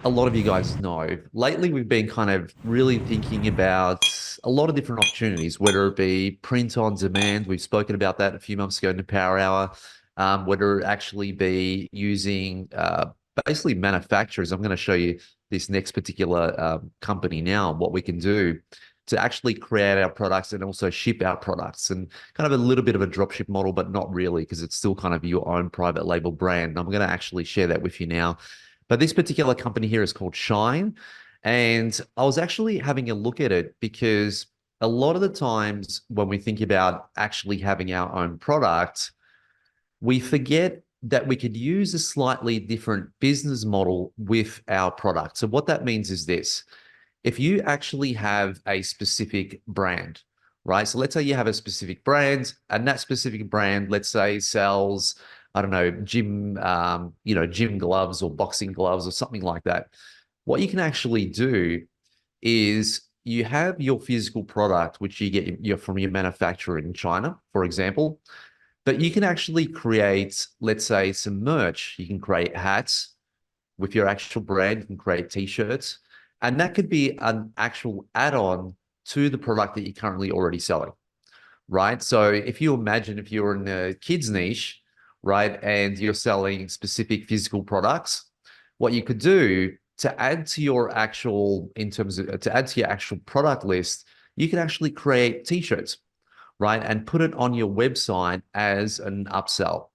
a lot of you guys know, lately we've been kind of really thinking about a lot of different opportunities, whether it be print on demand. We've spoken about that a few months ago in the Power Hour. Whether it actually be using basically manufacturers. I'm going to show you this next particular company now, what we can do to actually create our products and also ship our products, and kind of a little bit of a dropship model, but not really, because it's still kind of your own private label brand. And I'm going to actually share that with you now. But this particular company here is called Shine. And I was actually having a look at it because a lot of the times when we think about actually having our own product, we forget that we could use a slightly different business model with our product. So what that means is this: if you actually have a specific brand, right? So let's say you have a specific brand, and that specific brand, let's say, sells, I don't know, gym gloves or boxing gloves or something like that. What you can actually do is you have your physical product, which you get from your manufacturer in China, for example, but you can actually create, let's say, some merch. You can create hats with your actual brand. You can create t-shirts, and that could be an actual add-on to the product that you're currently already selling, right? So if you imagine if you're in the kids niche, right, and you're selling specific physical products, what you could do to add to your actual, in terms of to add to your actual product list, you can actually create t-shirts, right, and put it on your website as an upsell.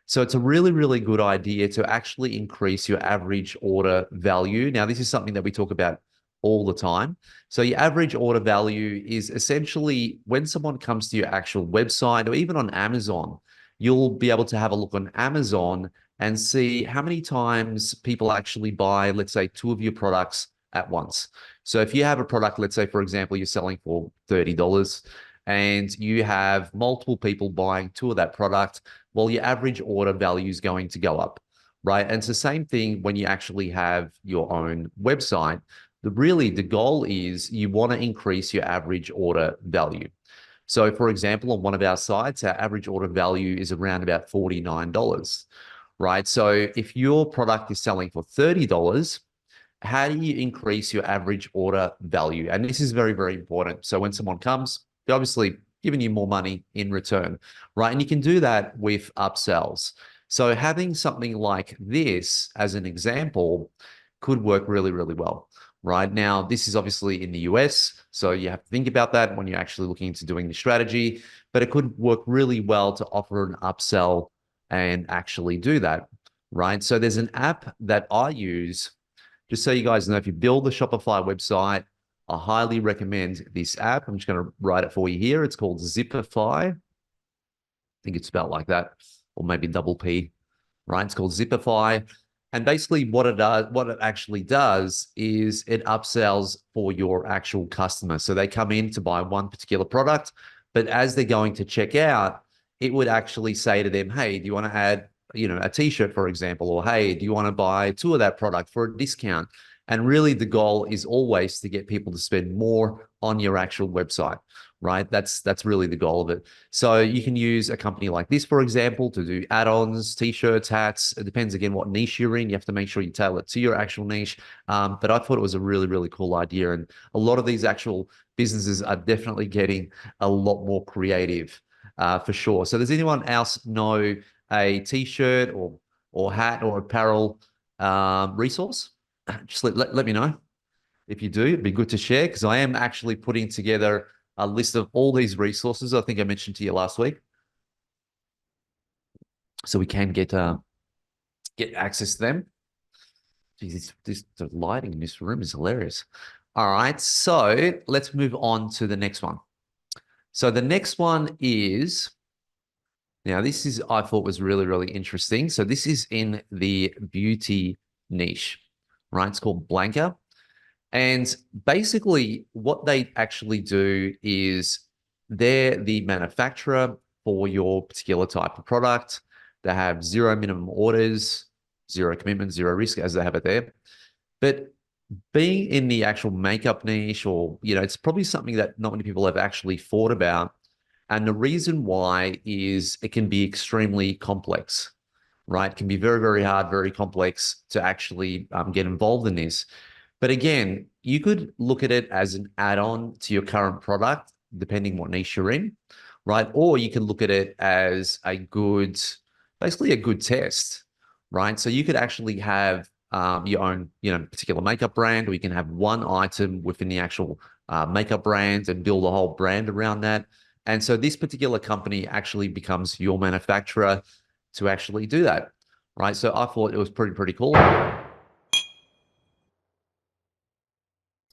So it's a really, really good idea to actually increase your average order value. Now, this is something that we talk about all the time. So your average order value is essentially when someone comes to your actual website or even on Amazon, you'll be able to have a look on Amazon and see how many times people actually buy, let's say, two of your products at once. So if you have a product, let's say, for example, you're selling for $30 and you have multiple people buying two of that product, well, your average order value is going to go up, right? And it's the same thing when you actually have your own website. The goal is you want to increase your average order value. So for example, on one of our sites, our average order value is around about $49, right? So if your product is selling for $30, how do you increase your average order value? And this is very, very important. So when someone comes, they're obviously giving you more money in return, right? And you can do that with upsells. So having something like this as an example could work really, really well. Right now, this is obviously in the US, so you have to think about that when you're actually looking into doing the strategy, but it could work really well to offer an upsell and actually do that, right? So there's an app that I use, just so you guys know. If you build the Shopify website, I highly recommend this app. I'm just going to write it for you here. It's called Zipify. I think it's spelled like that, or maybe double P, right? It's called Zipify. And basically what it actually does is it upsells for your actual customer. So they come in to buy one particular product, but as they're going to check out, it would actually say to them, hey, do you want to add, a t-shirt, for example, or hey, do you want to buy two of that product for a discount? And really the goal is always to get people to spend more on your actual website, right? That's really the goal of it. So you can use a company like this, for example, to do add-ons, t-shirts, hats. It depends, again, what niche you're in. You have to make sure you tailor it to your actual niche. But I thought it was a really, really cool idea. And a lot of these actual businesses are definitely getting a lot more creative, for sure. So does anyone else know a t-shirt or hat or apparel resource? Just let me know if you do. It'd be good to share, because I am actually putting together a list of all these resources I think I mentioned to you last week, so we can get access to them. Jeez, the lighting in this room is hilarious. All right, so let's move on to the next one. So the next one is, now this is, I thought was really, really interesting. So this is in the beauty niche, right? It's called Blanca. And basically what they actually do is they're the manufacturer for your particular type of product. They have zero minimum orders, zero commitment, zero risk, as they have it there. But being in the actual makeup niche, or, it's probably something that not many people have actually thought about. And the reason why is it can be extremely complex, right? Can be very, very hard, very complex to actually get involved in this. But again, you could look at it as an add-on to your current product, depending what niche you're in, right? Or you can look at it as basically a good test, right? So you could actually have your own, particular makeup brand, or you can have one item within the actual makeup brand and build a whole brand around that. And so this particular company actually becomes your manufacturer to actually do that, right? So I thought it was pretty cool.